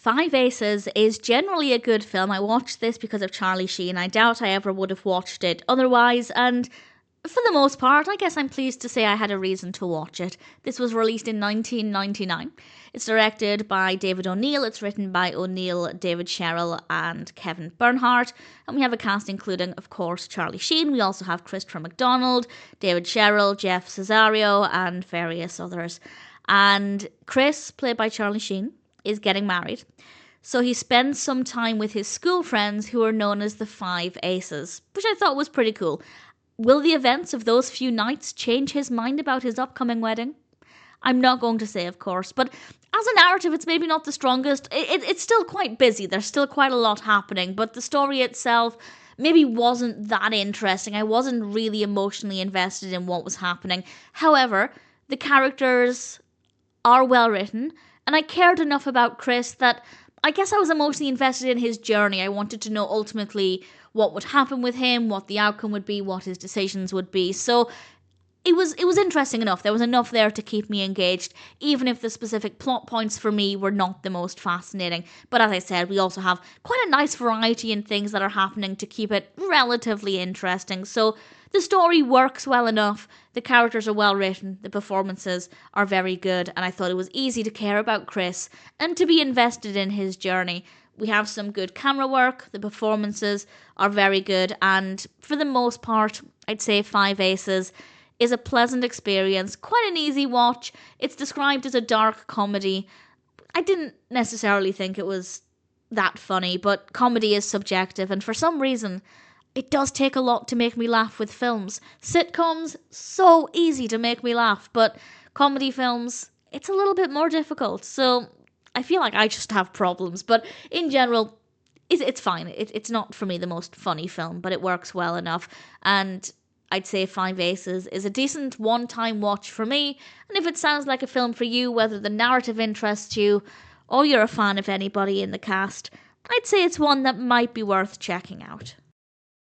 Five Aces is generally a good film. I watched this because of Charlie Sheen. I doubt I ever would have watched it otherwise, and for the most part, I guess I'm pleased to say I had a reason to watch it. This was released in 1999. It's directed by David O'Neill. It's written by O'Neill, David Sherrill, and Kevin Bernhardt. And we have a cast including, of course, Charlie Sheen. We also have Christopher McDonald, David Sherrill, Jeff Cesario, and various others. And Chris, played by Charlie Sheen, is getting married. So he spends some time with his school friends who are known as the Five Aces, which I thought was pretty cool. Will the events of those few nights change his mind about his upcoming wedding? I'm not going to say, of course, but as a narrative, it's maybe not the strongest. It's still quite busy. There's still quite a lot happening, but the story itself maybe wasn't that interesting. I wasn't really emotionally invested in what was happening. However, the characters are well written, and I cared enough about Chris that I guess I was emotionally invested in his journey. I wanted to know ultimately what would happen with him, what the outcome would be, what his decisions would be. So it was interesting enough. There was enough there to keep me engaged, even if the specific plot points for me were not the most fascinating. But as I said, we also have quite a nice variety in things that are happening to keep it relatively interesting. So the story works well enough, the characters are well written, the performances are very good, and I thought it was easy to care about Chris and to be invested in his journey. We have some good camera work, the performances are very good, and for the most part, I'd say Five Aces is a pleasant experience, quite an easy watch. It's described as a dark comedy. I didn't necessarily think it was that funny, but comedy is subjective, and for some reason, it does take a lot to make me laugh with films. Sitcoms, so easy to make me laugh, but comedy films, it's a little bit more difficult, so I feel like I just have problems, but in general, it's fine. It's not, for me, the most funny film, but it works well enough, and I'd say Five Aces is a decent one-time watch for me, and if it sounds like a film for you, whether the narrative interests you, or you're a fan of anybody in the cast, I'd say it's one that might be worth checking out.